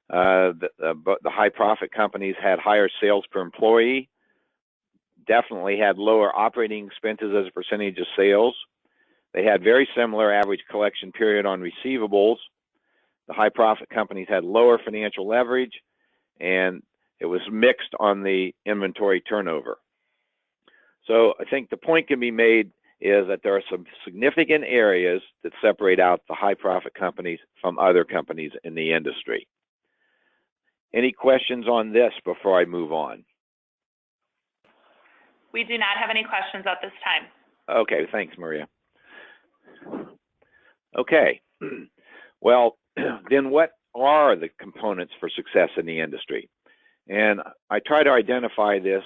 The high profit companies had higher sales per employee, definitely had lower operating expenses as a percentage of sales. They had very similar average collection period on receivables. The high profit companies had lower financial leverage, and it was mixed on the inventory turnover. So I think the point can be made is that there are some significant areas that separate out the high profit companies from other companies in the industry. Any questions on this before I move on? We do not have any questions at this time. Okay, thanks, Maria. Okay, well, then what are the components for success in the industry? And I try to identify this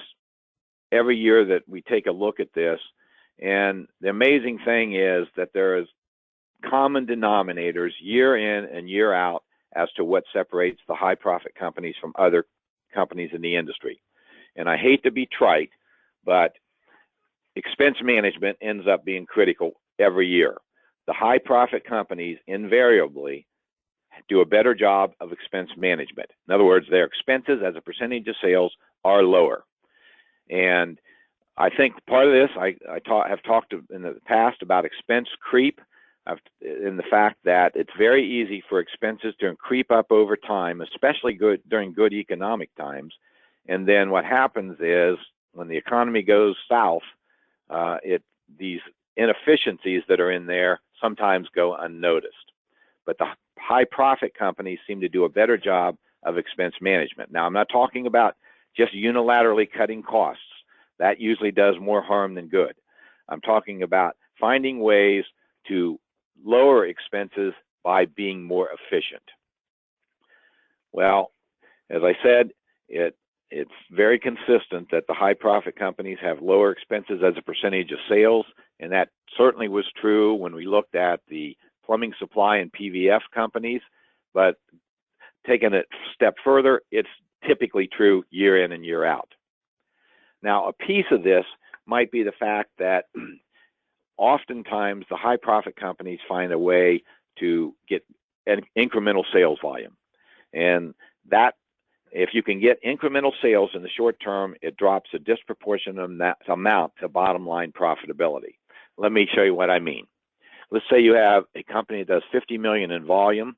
every year that we take a look at this. And the amazing thing is that there is common denominators year in and year out as to what separates the high profit companies from other companies in the industry. And I hate to be trite, but expense management ends up being critical every year. The high profit companies invariably do a better job of expense management. In other words, their expenses as a percentage of sales are lower. And I think part of this, I have talked in the past about expense creep, in the fact that it's very easy for expenses to creep up over time, especially during good economic times. And then what happens is when the economy goes south, these inefficiencies that are in there sometimes go unnoticed. But the high profit companies seem to do a better job of expense management. Now, I'm not talking about just unilaterally cutting costs. That usually does more harm than good. I'm talking about finding ways to lower expenses by being more efficient. Well, as I said, it's very consistent that the high profit companies have lower expenses as a percentage of sales, and that certainly was true when we looked at the plumbing supply and PVF companies. But taking it a step further, it's typically true year in and year out. Now, a piece of this might be the fact that oftentimes the high profit companies find a way to get an incremental sales volume. And that, if you can get incremental sales in the short term, it drops a disproportionate amount to bottom line profitability. Let me show you what I mean. Let's say you have a company that does 50 million in volume.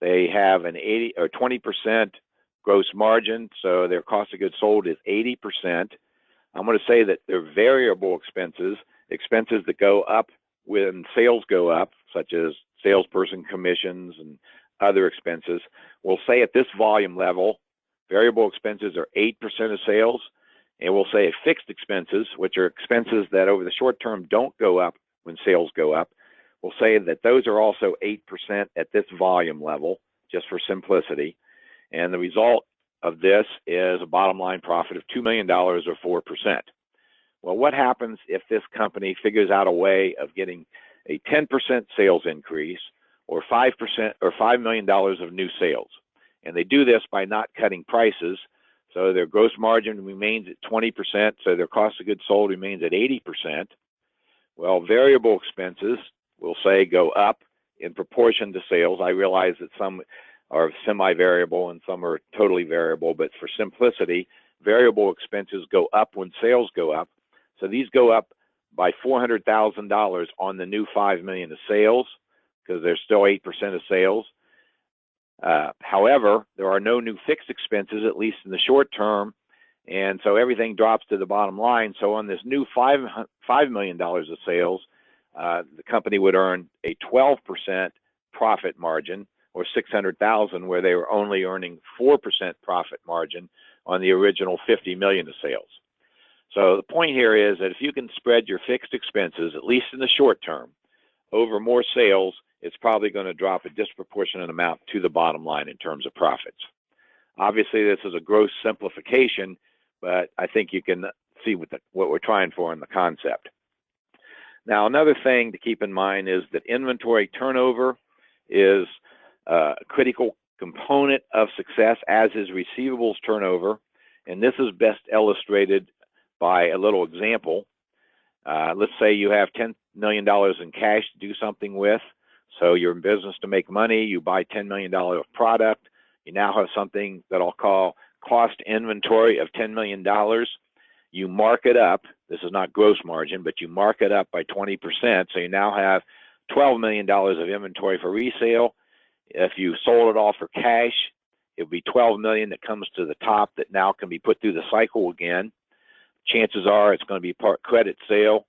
They have an 80 or 20% gross margin, so their cost of goods sold is 80%. I'm going to say that their variable expenses, expenses that go up when sales go up, such as salesperson commissions and other expenses, we'll say at this volume level, variable expenses are 8% of sales, and we'll say fixed expenses, which are expenses that over the short term don't go up when sales go up, we'll say that those are also 8% at this volume level, just for simplicity. And the result of this is a bottom line profit of $2 million or 4%. Well, what happens if this company figures out a way of getting a 10% sales increase or 5% or $5 million of new sales? And they do this by not cutting prices, so their gross margin remains at 20%, so their cost of goods sold remains at 80%. Well, variable expenses, we'll say, go up in proportion to sales. I realize that some are semi-variable and some are totally variable, but for simplicity, variable expenses go up when sales go up. So these go up by $400,000 on the new $5 million of sales, because they're still 8% of sales. However, there are no new fixed expenses, at least in the short term, and so everything drops to the bottom line. So on this new $5 million of sales, the company would earn a 12% profit margin, or $600,000, where they were only earning 4% profit margin on the original 50 million of sales. So the point here is that if you can spread your fixed expenses, at least in the short term, over more sales, it's probably going to drop a disproportionate amount to the bottom line in terms of profits. Obviously, this is a gross simplification, but I think you can see what we're trying for in the concept. Now, another thing to keep in mind is that inventory turnover is a critical component of success, as is receivables turnover, and this is best illustrated by a little example. Let's say you have $10 million in cash to do something with, so you're in business to make money, you buy $10 million of product, you now have something that I'll call cost inventory of $10 million. You mark it up, this is not gross margin, but you mark it up by 20%, so you now have $12 million of inventory for resale. If you sold it all for cash, it would be $12 million that comes to the top that now can be put through the cycle again. Chances are it's going to be part credit sale,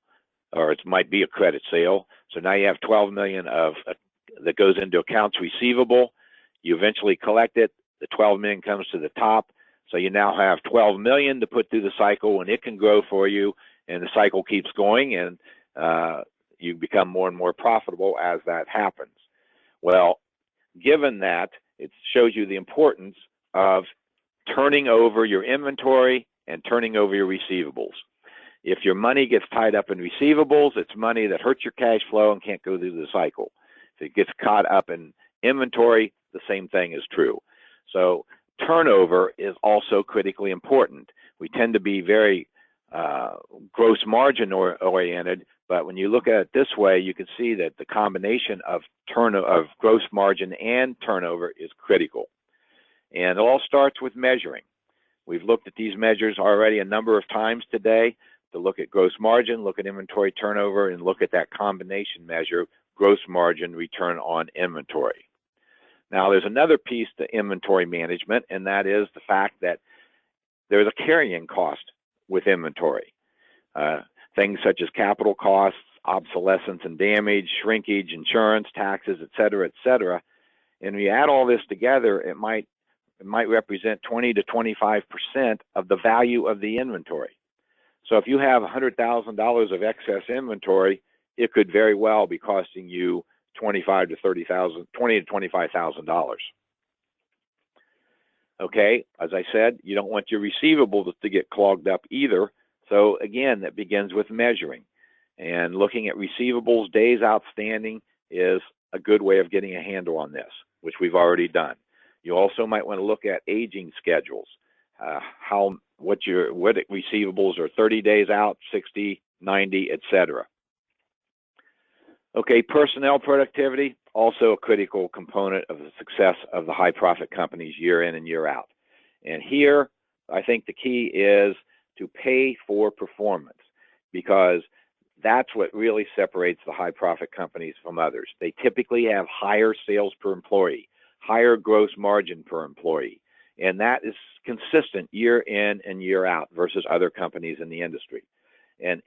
or it might be a credit sale. So now you have $12 million that goes into accounts receivable. You eventually collect it. The $12 million comes to the top. So you now have $12 million to put through the cycle, and it can grow for you, and the cycle keeps going, and you become more and more profitable as that happens. Well, given that, it shows you the importance of turning over your inventory and turning over your receivables. If your money gets tied up in receivables, it's money that hurts your cash flow and can't go through the cycle. If it gets caught up in inventory, the same thing is true. So turnover is also critically important. We tend to be very gross margin oriented, but when you look at it this way, you can see that the combination of gross margin and turnover is critical. And it all starts with measuring. We've looked at these measures already a number of times today, to look at gross margin, look at inventory turnover, and look at that combination measure, gross margin return on inventory. Now, there's another piece to inventory management, and that is the fact that there's a carrying cost with inventory. Things such as capital costs, obsolescence and damage, shrinkage, insurance, taxes, et cetera, et cetera. And when you add all this together, it might represent 20 to 25% of the value of the inventory. So if you have $100,000 of excess inventory, it could very well be costing you $20,000 to $25,000. Okay, as I said, you don't want your receivables to get clogged up either. So again, that begins with measuring. And looking at receivables days outstanding is a good way of getting a handle on this, which we've already done. You also might want to look at aging schedules. What receivables are 30 days out, 60, 90, etc. Okay, personnel productivity, also a critical component of the success of the high profit companies year in and year out. And here, I think the key is to pay for performance, because that's what really separates the high profit companies from others. They typically have higher sales per employee, higher gross margin per employee, and that is consistent year in and year out versus other companies in the industry. And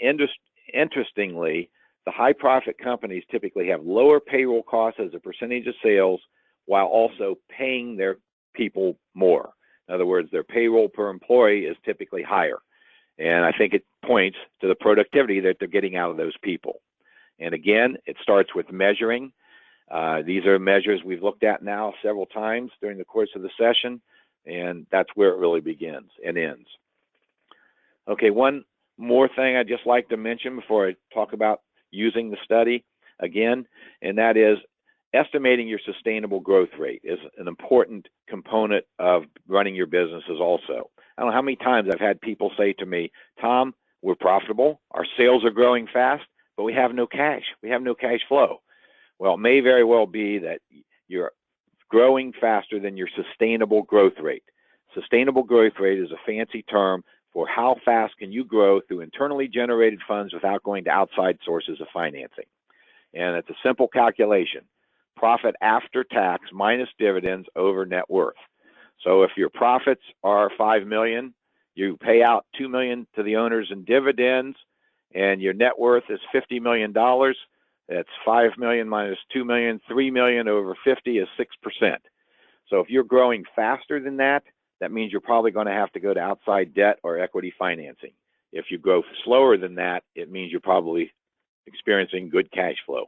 interestingly, the high profit companies typically have lower payroll costs as a percentage of sales while also paying their people more. In other words, their payroll per employee is typically higher. And I think it points to the productivity that they're getting out of those people. And again, it starts with measuring. These are measures we've looked at now several times during the course of the session, and that's where it really begins and ends. Okay, one more thing I'd just like to mention before I talk about using the study again, and that is estimating your sustainable growth rate is an important component of running your businesses also. I don't know how many times I've had people say to me, Tom, we're profitable, our sales are growing fast, but we have no cash. We have no cash flow. Well, it may very well be that you're growing faster than your sustainable growth rate. Sustainable growth rate is a fancy term for how fast can you grow through internally generated funds without going to outside sources of financing. And it's a simple calculation. Profit after tax minus dividends over net worth. So if your profits are $5 million, you pay out $2 million to the owners in dividends, and your net worth is $50 million. That's $5 million minus $2 million, $3 million over 50 is 6%. So if you're growing faster than that, that means you're probably going to have to go to outside debt or equity financing. If you grow slower than that, it means you're probably experiencing good cash flow.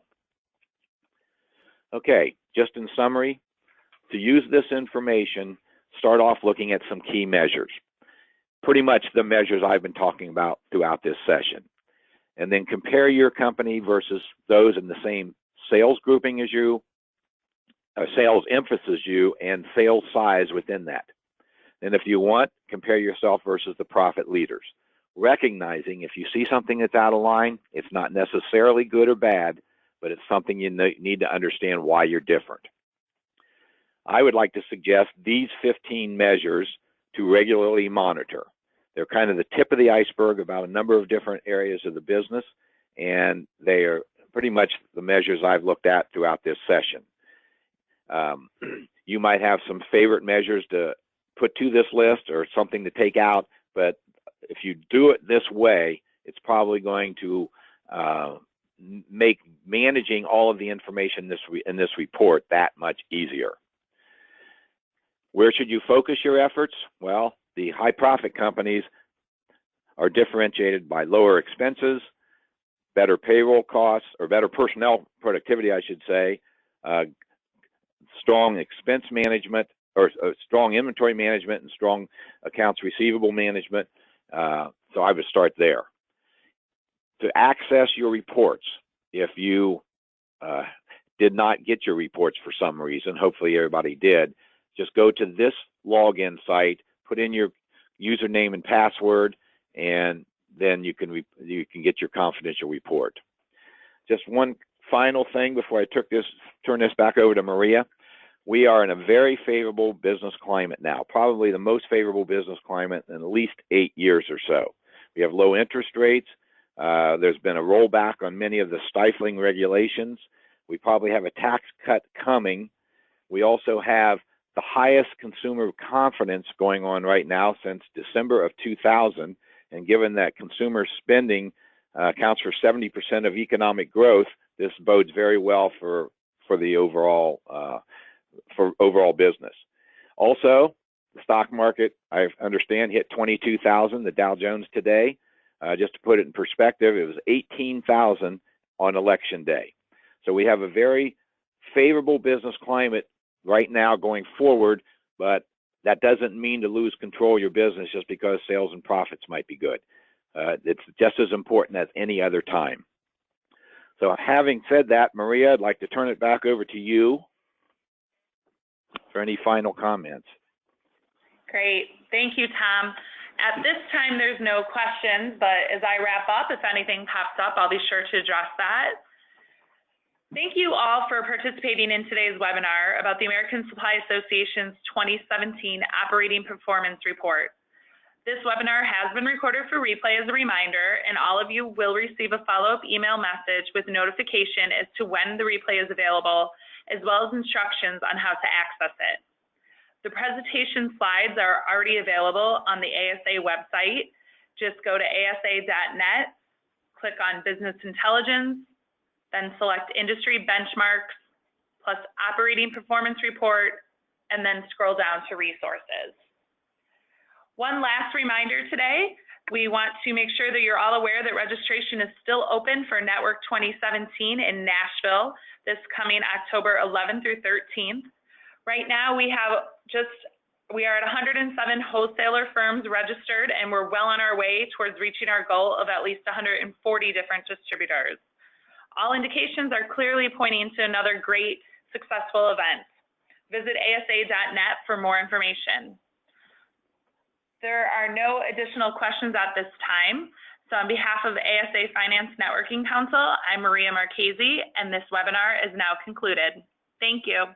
Okay, just in summary, to use this information, start off looking at some key measures. Pretty much the measures I've been talking about throughout this session. And then compare your company versus those in the same sales grouping as you, sales emphasis you, and sales size within that. And if you want, compare yourself versus the profit leaders. Recognizing if you see something that's out of line, it's not necessarily good or bad, but it's something you need to understand why you're different. I would like to suggest these 15 measures to regularly monitor. They're kind of the tip of the iceberg about a number of different areas of the business, and they are pretty much the measures I've looked at throughout this session. You might have some favorite measures to put to this list or something to take out, but if you do it this way, it's probably going to make managing all of the information in this report that much easier. Where should you focus your efforts? Well, the high profit companies are differentiated by lower expenses, better payroll costs, or better personnel productivity, I should say, strong expense management, or strong inventory management and strong accounts receivable management. So I would start there. To access your reports, if you did not get your reports for some reason, hopefully everybody did, just go to this login site, put in your username and password, and then you can get your confidential report. Just one final thing before I turn this back over to Maria. We are in a very favorable business climate now, probably the most favorable business climate in at least 8 years or so. We have low interest rates. There's been a rollback on many of the stifling regulations. We probably have a tax cut coming. We also have the highest consumer confidence going on right now since December of 2000. And given that consumer spending accounts for 70% of economic growth, this bodes very well for the overall business. Also, the stock market, I understand, hit 22,000, the Dow Jones today. Just to put it in perspective, it was 18,000 on election day. So we have a very favorable business climate right now going forward, but that doesn't mean to lose control of your business just because sales and profits might be good. It's just as important as any other time. So having said that, Maria, I'd like to turn it back over to you. for any final comments. Great. Thank you, Tom. At this time, there's no questions, but as I wrap up, if anything pops up, I'll be sure to address that. Thank you all for participating in today's webinar about the American Supply Association's 2017 Operating Performance Report. This webinar has been recorded for replay as a reminder, and all of you will receive a follow-up email message with notification as to when the replay is available, as well as instructions on how to access it. The presentation slides are already available on the ASA website. Just go to asa.net, click on Business Intelligence, then select Industry Benchmarks, plus Operating Performance Report, and then scroll down to Resources. One last reminder today, we want to make sure that you're all aware that registration is still open for Network 2017 in Nashville this coming October 11th through 13th. Right now, we are at 107 wholesaler firms registered, and we're well on our way towards reaching our goal of at least 140 different distributors. All indications are clearly pointing to another great, successful event. Visit asa.net for more information. There are no additional questions at this time. So on behalf of ASA Finance Networking Council, I'm Maria Marchese, and this webinar is now concluded. Thank you.